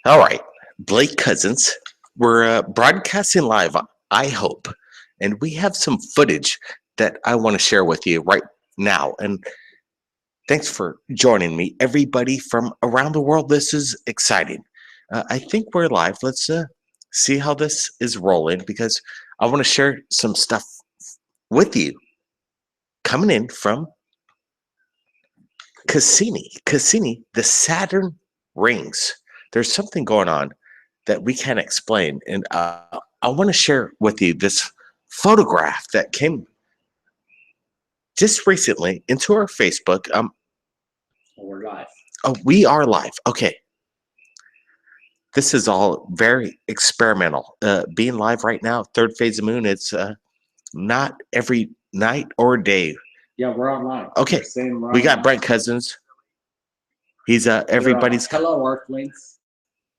All right, Blake Cousins. We're broadcasting live, I hope, and we have some footage that I want to share with you right now. And thanks for joining me, everybody from around the world. This is exciting. I think we're live. Let's see how this is rolling because I want to share some stuff with you coming in from Cassini. Cassini, the Saturn rings. There's something going on that we can't explain. And I want to share with you this photograph that came just recently into our Facebook. We're live. Oh, we are live. Okay. This is all very experimental. Being live right now, third phase of moon, it's not every night or day. Yeah, we're online. Okay. We got Brent Cousins. He's everybody's. Hello, Earthlings.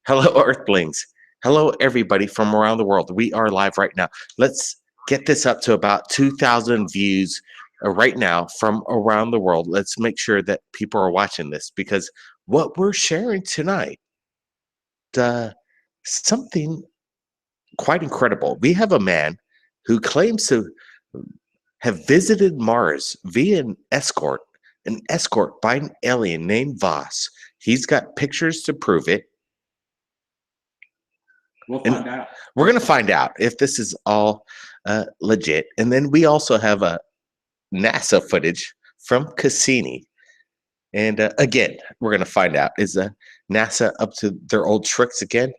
Hello, Earthlings. Hello, everybody from around the world. We are live right now. Let's get this up to about 2,000 views right now from around the world. Let's make sure that people are watching this because what we're sharing tonight, something quite incredible. We have a man who claims to have visited Mars via an escort by an alien named Voss. He's got pictures to prove it. We'll find out. We're going to find out if this is all legit. And then we also have a NASA footage from Cassini. And again, we're going to find out, is NASA up to their old tricks again?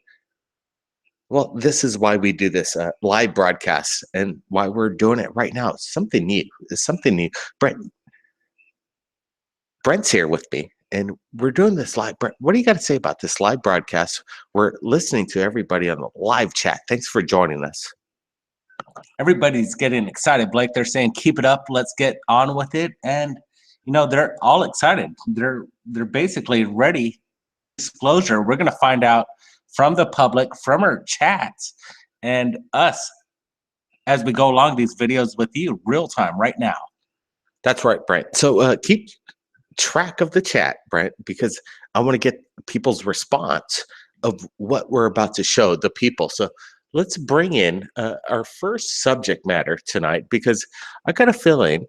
Well, this is why we do this live broadcast and why we're doing it right now. It's something new. It's something new. Brent's here with me. And we're doing this live. Brent, what do you got to say about this live broadcast? We're listening to everybody on the live chat. Thanks for joining us. Everybody's getting excited, Blake. They're saying, keep it up. Let's get on with it. And, you know, they're all excited. They're basically ready. Disclosure. We're going to find out from the public, from our chats, and us as we go along these videos with you real time right now. That's right, Brent. So keep track of the chat, Brent, because I want to get people's response of what we're about to show the people. So let's bring in our first subject matter tonight, because I got a feeling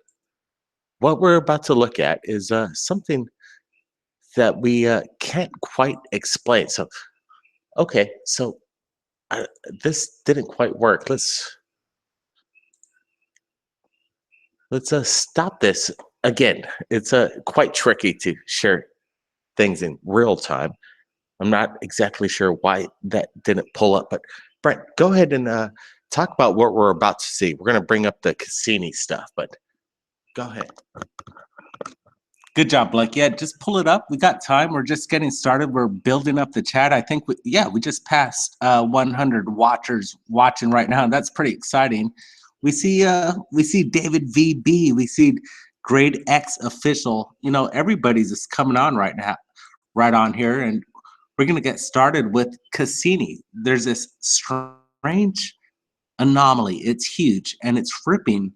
what we're about to look at is something that we can't quite explain. So, okay, so this didn't quite work. Let's stop this. Again, it's quite tricky to share things in real time. I'm not exactly sure why that didn't pull up, but Brent, go ahead and talk about what we're about to see. We're going to bring up the Cassini stuff, but go ahead. Good job, Blake. Yeah, just pull it up. We got time. We're just getting started. We're building up the chat. I think, we just passed 100 watchers watching right now. That's pretty exciting. We see David VB. We see Grade X Official. You know, everybody's just coming on right now, right on here, and we're gonna get started with Cassini. There's this strange anomaly. It's huge, and it's ripping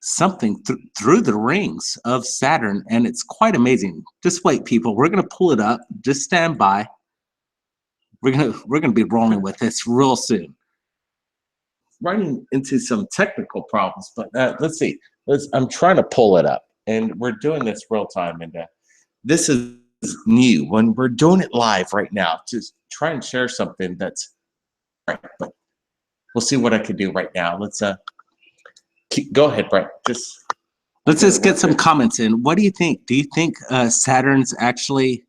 something through the rings of Saturn, and it's quite amazing. Just wait, people. We're gonna pull it up. Just stand by. We're gonna be rolling with this real soon. Running into some technical problems, but let's see. I'm trying to pull it up, and we're doing this real time, and this is new when we're doing it live right now. Just try and share something that's right, but we'll see what I can do right now. Let's go ahead, Brent. Let's just get some comments in. What do you think? Do you think Saturn's actually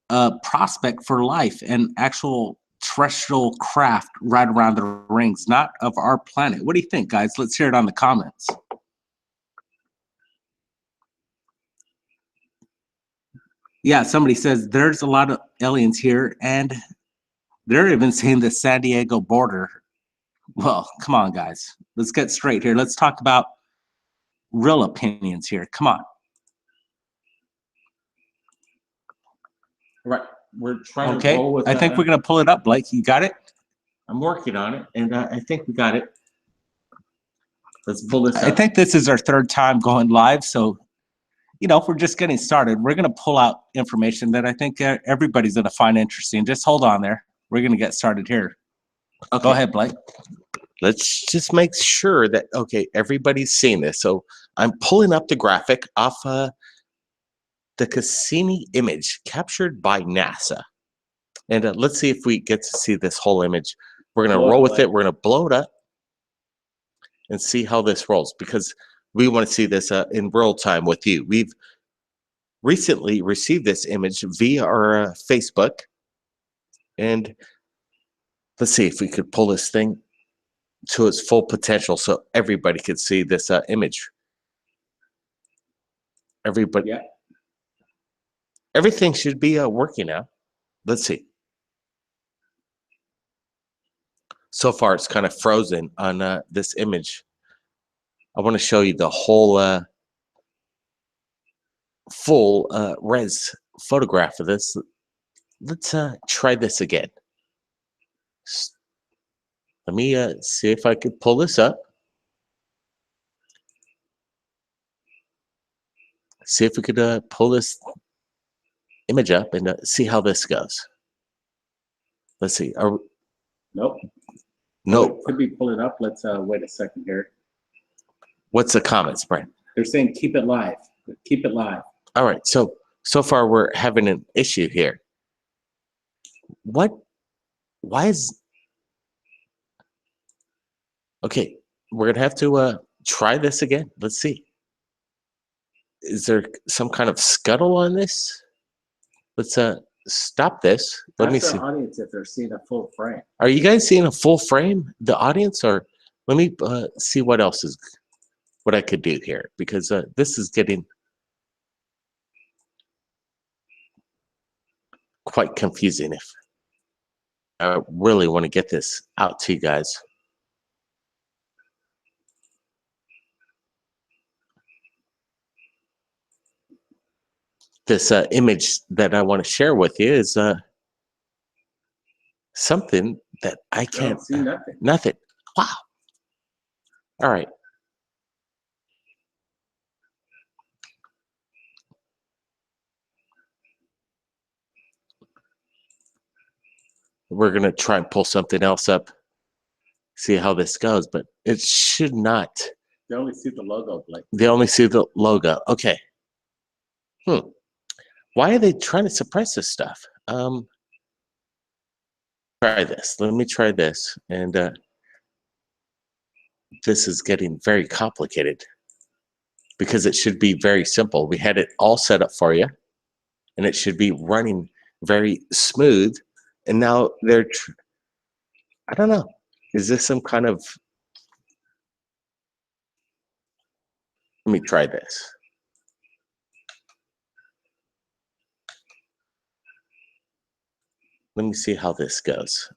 a prospect for life and actual terrestrial craft right around the rings, not of our planet? What do you think, guys? Let's hear it on the comments. Yeah, somebody says there's a lot of aliens here, and they're even saying the San Diego border. Well, come on, guys. Let's get straight here. Let's talk about real opinions here. Come on. Right. We're trying to roll with I think we're going to pull it up, Blake. You got it? I'm working on it, and I think we got it. Let's pull this up. I think this is our third time going live, so you know, if we're just getting started, we're going to pull out information that I think everybody's going to find interesting. Just hold on there. We're going to get started here. Okay. Go ahead, Blake. Let's just make sure that, okay, everybody's seeing this. So I'm pulling up the graphic off the Cassini image captured by NASA. And let's see if we get to see this whole image. We're going to roll with it. We're going to blow it up and see how this rolls, because we want to see this in real time with you. We've recently received this image via our Facebook. And let's see if we could pull this thing to its full potential so everybody could see this image. Everybody, Yeah. everything should be working now. Let's see. So far, it's kind of frozen on this image. I want to show you the whole full res photograph of this. Let's try this again. Let me see if I could pull this up. See if we could pull this image up and see how this goes. Let's see. Nope. No. Could we pull it up? Let's wait a second here. What's the comments, Brent? They're saying keep it live. Keep it live. All right. So far we're having an issue here. What? Why is? Okay, we're gonna have to try this again. Let's see. Is there some kind of scuttle on this? Let's stop this. Let me see. Audience, if they're seeing a full frame. Are you guys seeing a full frame, the audience, or let me see what else is, what I could do here, because this is getting quite confusing. If I really want to get this out to you guys. This image that I want to share with you is something that I can't see nothing. Nothing. Wow. All right. We're going to try and pull something else up, see how this goes, but it should not. They only see the logo, Blake. They only see the logo. Okay. Why are they trying to suppress this stuff? Try this. Let me try this. And this is getting very complicated because it should be very simple. We had it all set up for you, and it should be running very smooth. And now they're, I don't know. Is this some kind of, let me try this. Let me see how this goes.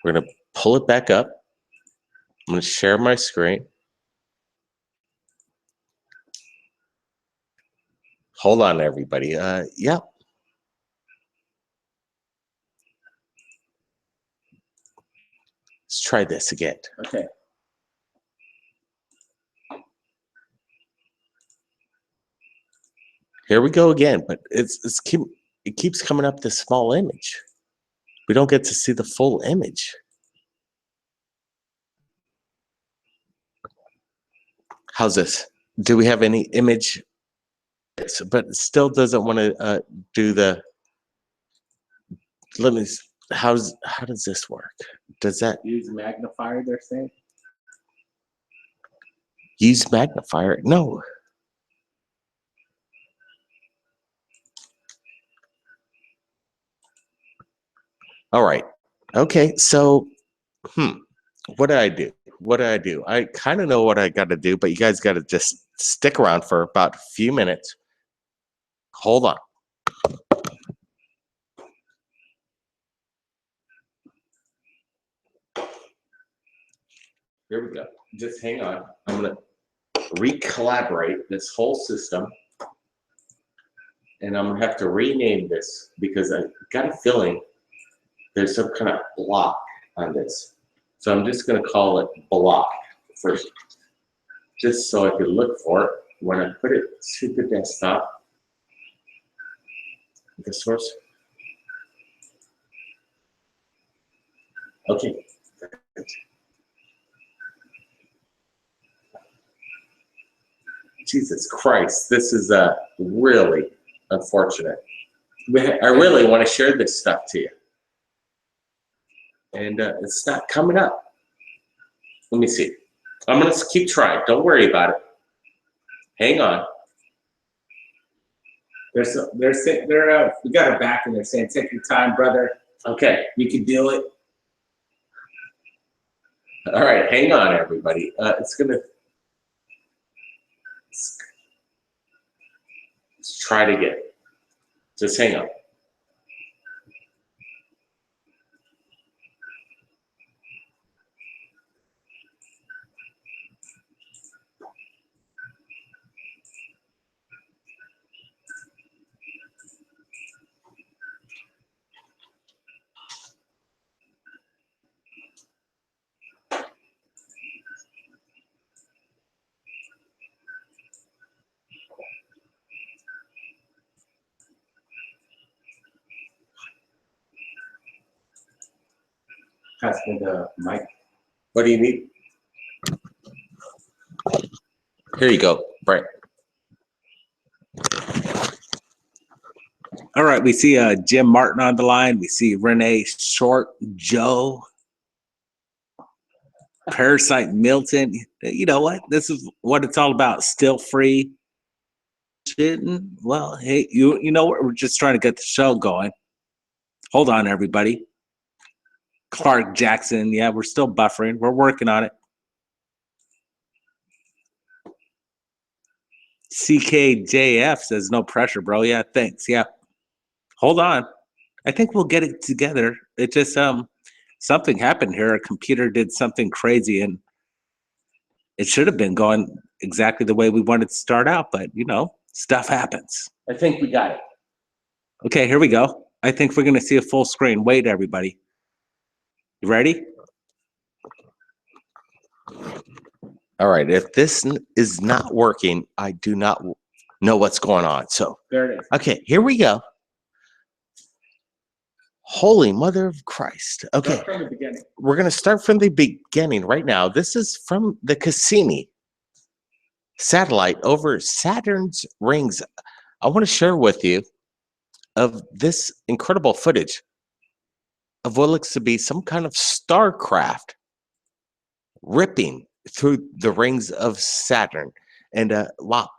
We're going to pull it back up. I'm going to share my screen. Hold on, everybody. Yeah. Let's try this again. Okay. Here we go again, but it keeps coming up this small image. We don't get to see the full image. How's this? Do we have any image? But it still doesn't want to do the. Let me. How does this work? Does that use magnifier? They're saying. Use magnifier? No. All right. Okay. So, what do I do? What do I do? I kind of know what I got to do, but you guys got to just stick around for about a few minutes. Hold on. Here we go. Just hang on. I'm going to re-collaborate this whole system. And I'm going to have to rename this because I got a feeling there's some kind of block on this. So I'm just going to call it block first, just so I can look for it. when I put it to the desktop, the source. Okay. Jesus Christ, this is really unfortunate. I really want to share this stuff to you. And it's not coming up. Let me see. I'm going to keep trying. Don't worry about it. Hang on. We got our back and they're saying, take your time, brother. Okay. You can do it. All right. Hang on, everybody. It's going to... Let's try it again. Just hang on. Pass me the mic. What do you need? Here you go, Brent. All right, we see Jim Martin on the line. We see Renee Short, Joe, Parasite Milton. You know what? This is what it's all about. Still free. Well, hey, you know what? We're just trying to get the show going. Hold on, everybody. Clark Jackson. Yeah, we're still buffering. We're working on it. CKJF says no pressure, bro. Yeah, thanks. Yeah. Hold on. I think we'll get it together. It just something happened here. Our computer did something crazy and it should have been going exactly the way we wanted to start out, but you know, stuff happens. I think we got it. Okay, here we go. I think we're gonna see a full screen. Wait, everybody. You ready? All right. If this is not working, I do not know what's going on. So, There it is. okay, here we go. Holy Mother of Christ. Okay. Start from the beginning. We're going to start from the beginning right now. This is from the Cassini satellite over Saturn's rings. I want to share with you of this incredible footage of what looks to be some kind of starcraft ripping through the rings of Saturn. And wow,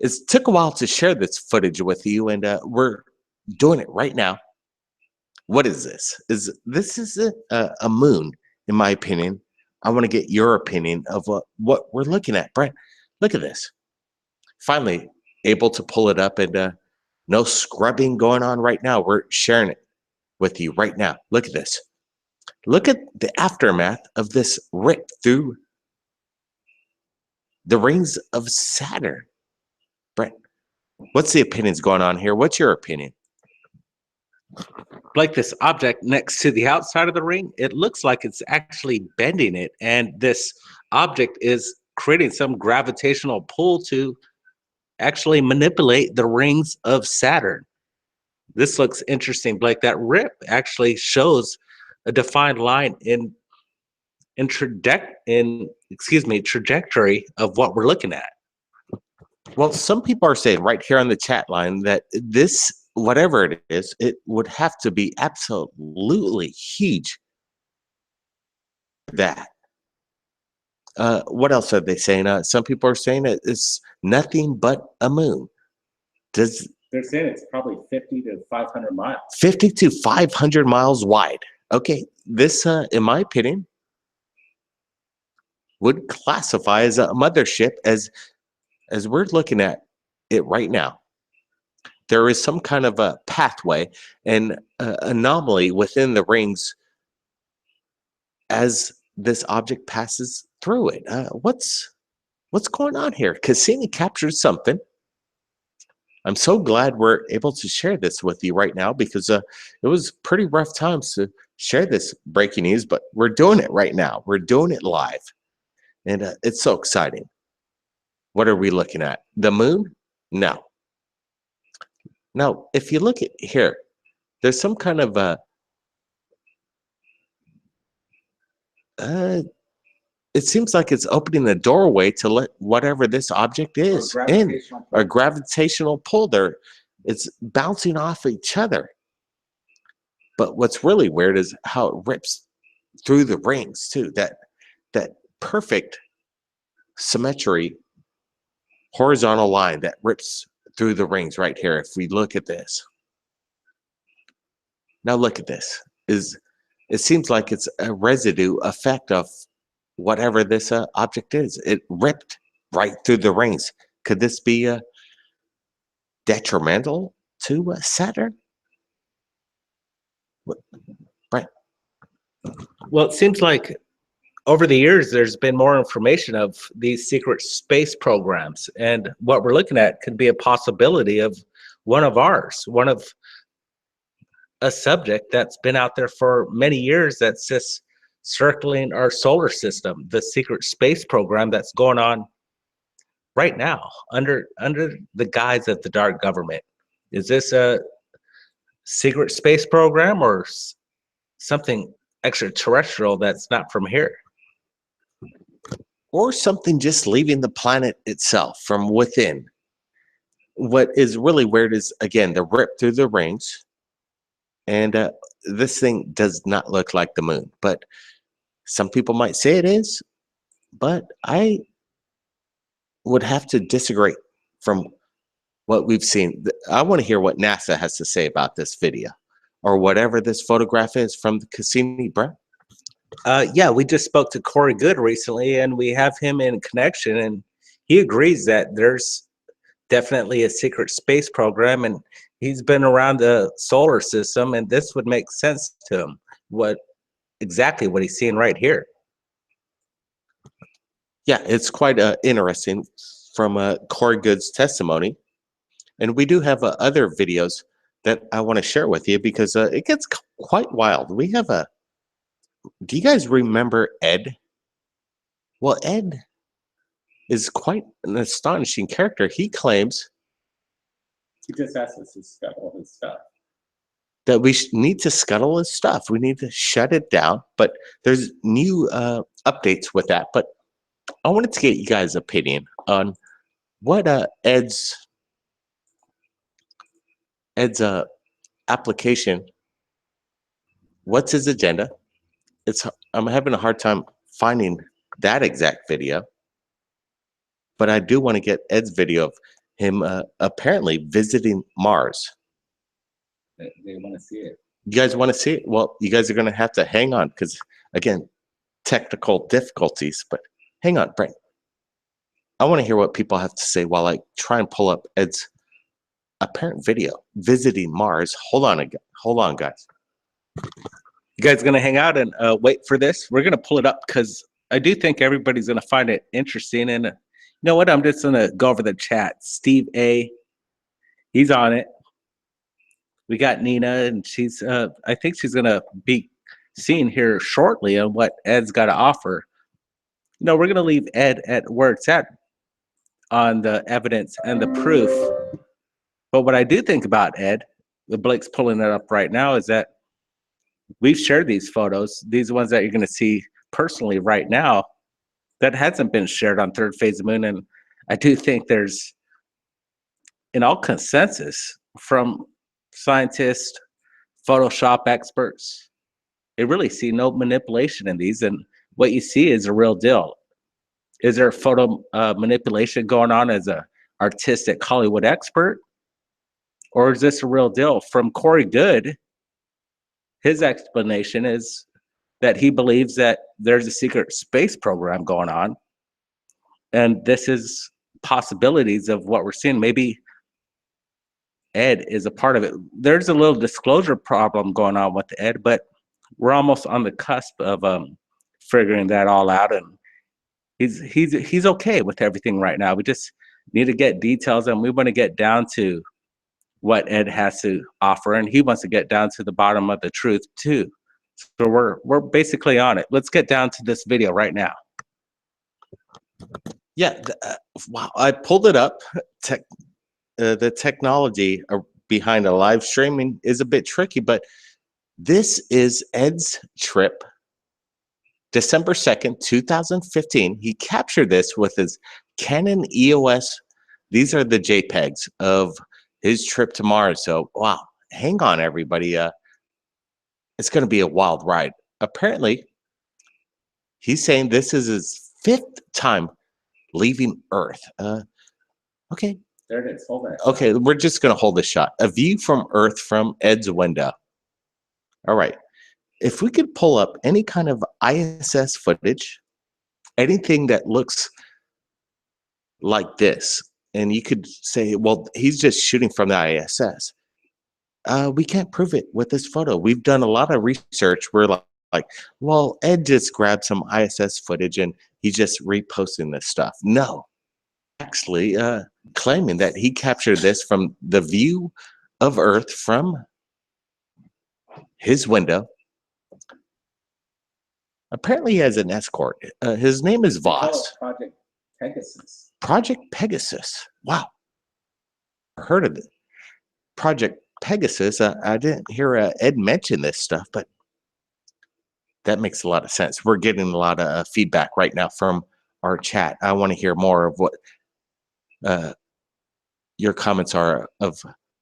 it took a while to share this footage with you, and we're doing it right now. What is this? This is a moon, in my opinion. I want to get your opinion of what we're looking at. Brent, look at this. Finally able to pull it up, and no scrubbing going on right now. We're sharing it with you right now. Look at this. Look at the aftermath of this rip through the rings of Saturn. Brent, what's the opinions going on here? What's your opinion? Like this object next to the outside of the ring, it looks like it's actually bending it, and this object is creating some gravitational pull to actually manipulate the rings of Saturn. This looks interesting, Blake. That rip actually shows a defined line in trajectory of what we're looking at. Well, some people are saying right here on the chat line that this, whatever it is, it would have to be absolutely huge. That. What else are they saying? Some people are saying it's nothing but a moon. They're saying it's probably 50 to 500 miles. 50 to 500 miles wide. Okay, this, in my opinion, would classify as a mothership as we're looking at it right now. There is some kind of a pathway and anomaly within the rings as this object passes through it. What's going on here? Cassini captured something. I'm so glad we're able to share this with you right now, because it was pretty rough times to share this breaking news, but we're doing it right now. We're doing it live, and it's so exciting. What are we looking at? The moon? No. Now, if you look at here, there's some kind of it seems like it's opening a doorway to let whatever this object is in. A gravitational pull there. It's bouncing off each other. But what's really weird is how it rips through the rings too. That perfect symmetry, horizontal line that rips through the rings right here. If we look at this. Now look at this. It seems like it's a residue effect of whatever this object is. It ripped right through the rings. Could this be detrimental to Saturn? Right. Well, it seems like over the years, there's been more information of these secret space programs. And what we're looking at could be a possibility of one of ours, one of a subject that's been out there for many years that's just circling our solar system, the secret space program that's going on right now under the guise of the dark government. Is this a secret space program or something extraterrestrial that's not from here? Or something just leaving the planet itself from within. What is really weird is, again, the rip through the rings. And this thing does not look like the moon, but some people might say it is, but I would have to disagree from what we've seen. I want to hear what NASA has to say about this video or whatever this photograph is from the Cassini, Brett. Yeah, we just spoke to Corey Good recently, and we have him in connection, and he agrees that there's definitely a secret space program, and he's been around the solar system, and this would make sense to him. Exactly what he's seeing right here. Yeah, it's quite interesting from Corey Good's testimony. And we do have other videos that I want to share with you because it gets quite wild. We have do you guys remember Ed? Well, Ed is quite an astonishing character. He claims He just asked us to scuttle his stuff. That we need to scuttle his stuff. We need to shut it down. But there's new updates with that. But I wanted to get you guys' opinion on what Ed's application. What's his agenda? I'm having a hard time finding that exact video. But I do want to get Ed's video of him apparently visiting Mars. They want to see it. You guys want to see it? Well, you guys are going to have to hang on because, again, technical difficulties. But hang on, Brent. I want to hear what people have to say while I try and pull up Ed's apparent video visiting Mars. Hold on, guys. You guys going to hang out and wait for this? We're going to pull it up because I do think everybody's going to find it interesting. And you know what? I'm just going to go over the chat. Steve A., he's on it. We got Nina, and she's I think she's going to be seen here shortly on what Ed's got to offer. You know, we're going to leave Ed at where it's at on the evidence and the proof. But what I do think about Ed, the Blake's pulling it up right now, is that we've shared these photos, these ones that you're going to see personally right now, that hasn't been shared on Third Phase of the Moon. And I do think there's, in all consensus from scientists, Photoshop experts, they really see no manipulation in these. And what you see is a real deal. Is there photo manipulation going on as a artistic Hollywood expert? Or is this a real deal? From Corey Good, his explanation is that he believes that there's a secret space program going on. And this is possibilities of what we're seeing. Maybe Ed is a part of it. There's a little disclosure problem going on with Ed, but we're almost on the cusp of figuring that all out. And he's okay with everything right now. We just need to get details, and we want to get down to what Ed has to offer, and he wants to get down to the bottom of the truth too. So we're basically on it. Let's get down to this video right now. Yeah, wow. I pulled it up. Tech, the technology behind a live streaming is a bit tricky, but this is Ed's trip, December 2nd, 2015. He captured this with his Canon EOS. These are the JPEGs of his trip to Mars. So, wow, hang on, everybody. It's going to be a wild ride. Apparently, he's saying this is his 5th time leaving Earth. Okay. There it is. Hold that. Okay, we're just going to hold this shot. A view from Earth from Ed's window. All right. If we could pull up any kind of ISS footage, anything that looks like this, and you could say, well, he's just shooting from the ISS. We can't prove it with this photo. We've done a lot of research. We're like, well, Ed just grabbed some ISS footage and he's just reposting this stuff. No, actually claiming that he captured this from the view of Earth from his window. Apparently he has an escort. His name is They call Voss. it Project Pegasus. Project Pegasus. Wow. Heard of it. Project Pegasus. I didn't hear Ed mention this stuff, but that makes a lot of sense. We're getting a lot of feedback right now from our chat. I want to hear more of what your comments are of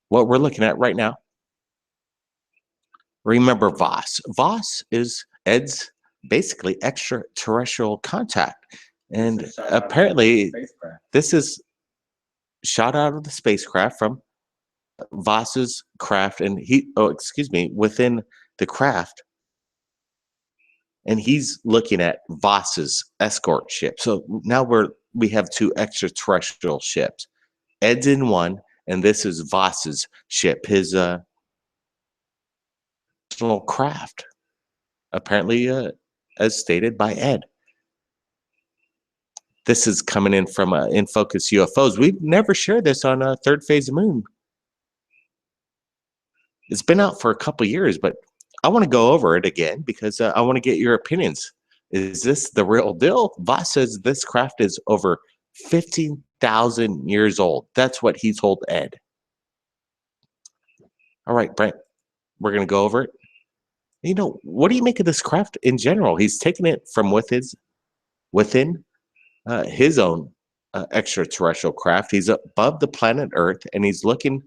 what we're looking at right now. Remember Voss. Voss is Ed's basically extraterrestrial contact. And apparently this is shot out of the spacecraft from Voss's craft, and within the craft. And he's looking at Voss's escort ship. So now we have 2 extraterrestrial ships. Ed's in one, and this is Voss's ship, his personal craft, apparently as stated by Ed. This is coming in from In Focus UFOs. We've never shared this on Third Phase of Moon. It's been out for a couple years, but I want to go over it again because I want to get your opinions. Is this the real deal? Voss says this craft is over 15,000 years old. That's what he told Ed. All right, Brent, we're going to go over it. You know, what do you make of this craft in general? He's taking it from within his own extraterrestrial craft. He's above the planet Earth, and he's looking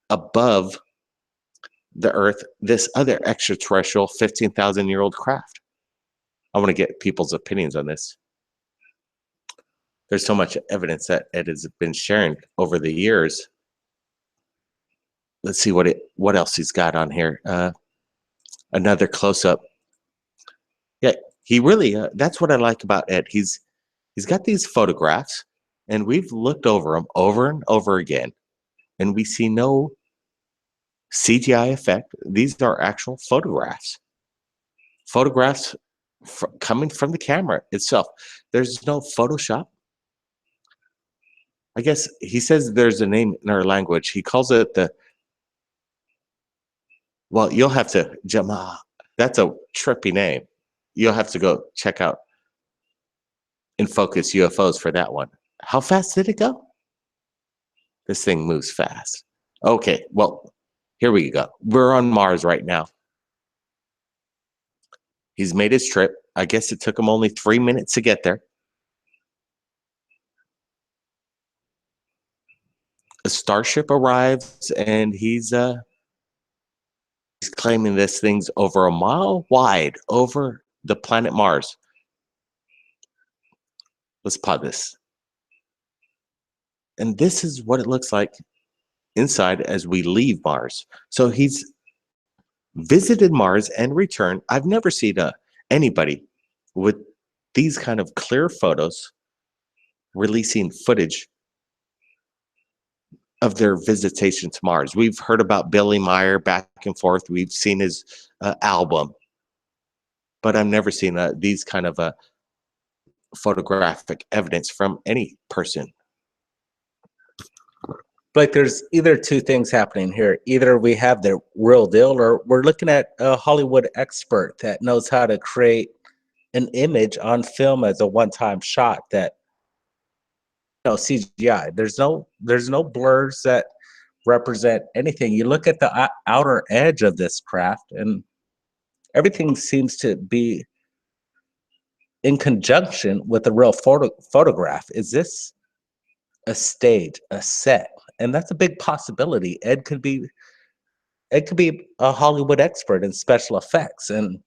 above the Earth, this other extraterrestrial 15,000-year-old craft. I want to get people's opinions on this. There's so much evidence that Ed has been sharing over the years. Let's see what else he's got on here. Another close-up. Yeah, he really, that's what I like about Ed. He's got these photographs, and we've looked over them over and over again, and we see no CGI effect. These are actual photographs. Photographs coming from the camera itself. There's no Photoshop. I guess he says there's a name in our language. He calls it well, you'll have to, Jamal. That's a trippy name. You'll have to go check out In Focus UFOs for that one. How fast did it go? This thing moves fast. Okay, well, here we go. We're on Mars right now. He's made his trip. I guess it took him only 3 minutes to get there. A starship arrives, and he's claiming this thing's over a mile wide over the planet Mars. Let's pause this. And this is what it looks like inside as we leave Mars. So he's visited Mars and returned. I've never seen anybody with these kind of clear photos releasing footage of their visitation to Mars. We've heard about Billy Meyer back and forth. We've seen his album, but I've never seen these kind of photographic evidence from any person. Like there's either 2 things happening here. Either we have the real deal, or we're looking at a Hollywood expert that knows how to create an image on film as a one-time shot that CGI. There's no blurs that represent anything. You look at the outer edge of this craft, and everything seems to be in conjunction with a real photograph. Is this a stage, a set? And that's a big possibility. Ed could be a Hollywood expert in special effects, and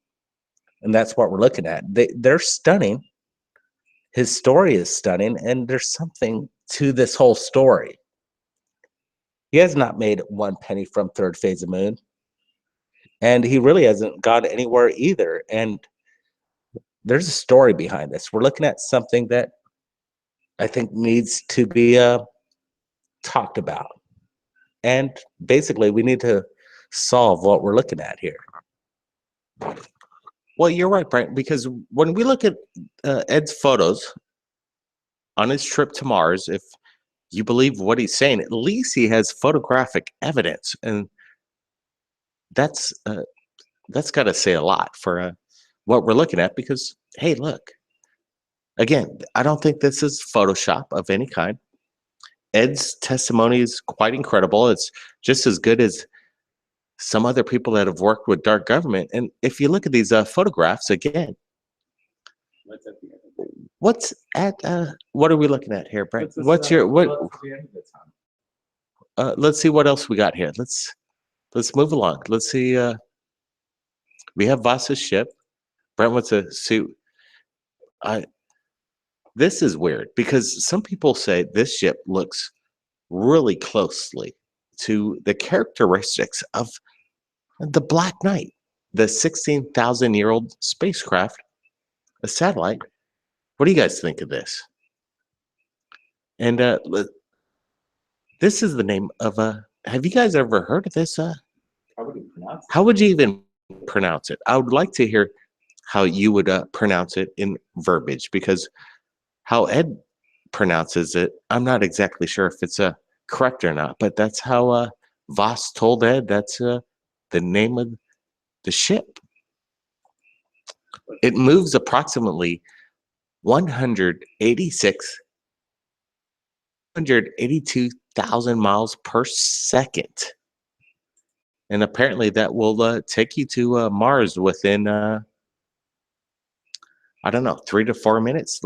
that's what we're looking at. They're stunning. His story is stunning, and there's something to this whole story. He has not made one penny from Third Phase of Moon, and he really hasn't gone anywhere either. And there's a story behind this. We're looking at something that I think needs to be talked about. And basically, we need to solve what we're looking at here. Well, you're right, Brent, because when we look at Ed's photos on his trip to Mars, if you believe what he's saying, at least he has photographic evidence, and that's got to say a lot for what we're looking at. Because hey, look, again, I don't think this is Photoshop of any kind. Ed's testimony is quite incredible. It's just as good as some other people that have worked with dark government. And if you look at these photographs again, what's at what are we looking at here, Brent? What's your what? Let's see what else we got here. Let's move along. Let's see. We have Voss's ship. Brent wants to see. This is weird because some people say this ship looks really closely to the characteristics of the Black Knight, the 16,000-year-old spacecraft, a satellite. What do you guys think of this? And this is the name of a. Have you guys ever heard of this? How would you pronounce it? How would you even pronounce it? I would like to hear how you would pronounce it in verbiage, because how Ed pronounces it, I'm not exactly sure if it's correct or not, but that's how Voss told Ed that's the name of the ship. It moves approximately 182,000 miles per second. And apparently that will take you to Mars within, I don't know, 3 to 4 minutes.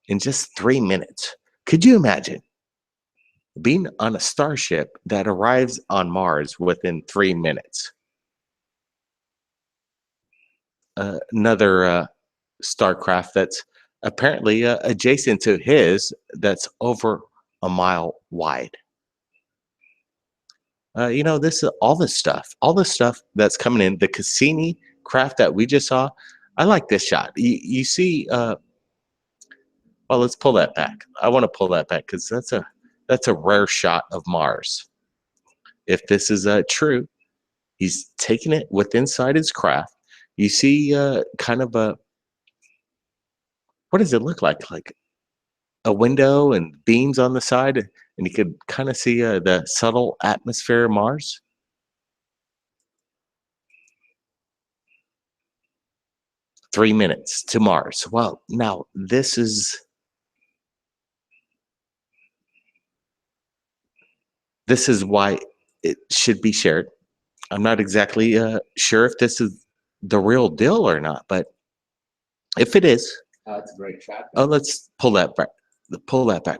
In just 3 minutes. Could you imagine being on a starship that arrives on Mars within 3 minutes? Another starcraft that's apparently adjacent to his, that's over a mile wide. This is all this stuff that's coming in. The Cassini craft that we just saw, I like this shot. You see, well, let's pull that back. I want to pull that back because that's a rare shot of Mars. If this is true, he's taking it with inside his craft. You see, kind of what does it look like? Like a window and beams on the side, and you could kind of see the subtle atmosphere of Mars. "3 minutes to Mars." Well, now this is why it should be shared. I'm not exactly sure if this is the real deal or not, but if it is, That's a great shot. oh, let's pull that back. Pull that back.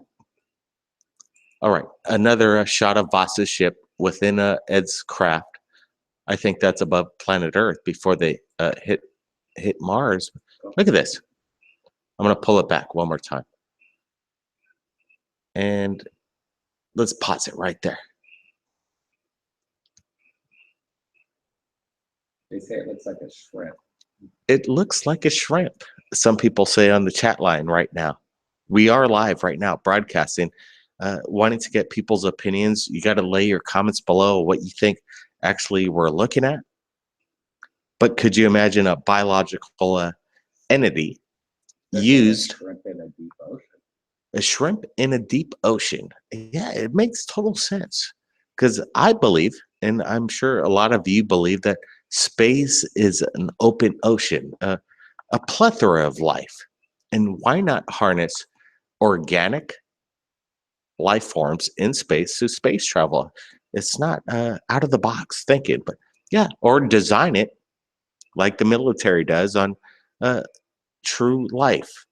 All right, another shot of Voss's ship within Ed's craft. I think that's above planet Earth before they hit Mars. Look at this. I'm going to pull it back one more time. And let's pause it right there. They say it looks like a shrimp. It looks like a shrimp, some people say on the chat line right now. We are live right now, broadcasting. Wanting to get people's opinions, you got to lay your comments below what you think actually we're looking at. But could you imagine a biological entity used? A shrimp in a deep ocean. Yeah, it makes total sense. Because I believe, and I'm sure a lot of you believe, that space is an open ocean, a plethora of life. And why not harness organic life forms in space through space travel. It's not out of the box thinking, but yeah, or design it like the military does on true life.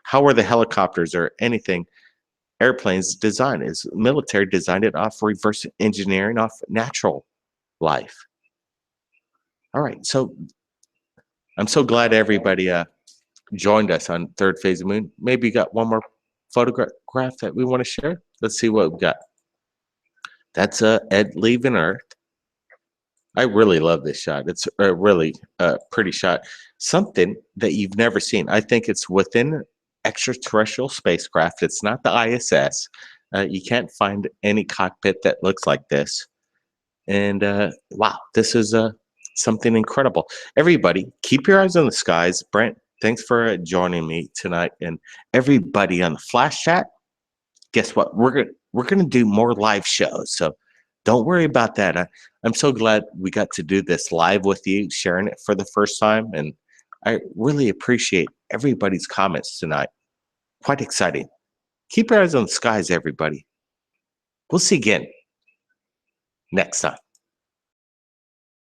How are the helicopters or anything airplanes designed? Is military designed it off reverse engineering off natural life? All right, so I'm so glad everybody joined us on Third Phase of Moon. Maybe you got one more photograph that we want to share. Let's see what we got. That's Ed leaving Earth. I really love this shot. It's a really pretty shot. Something that you've never seen. I think it's within extraterrestrial spacecraft. It's not the ISS. You can't find any cockpit that looks like this. And wow, this is something incredible. Everybody, keep your eyes on the skies. Brent, thanks for joining me tonight. And everybody on the Flash Chat, guess what? We're gonna do more live shows. So don't worry about that. I'm so glad we got to do this live with you, sharing it for the first time. And I really appreciate everybody's comments tonight. Quite exciting. Keep your eyes on the skies, everybody. We'll see you again next time.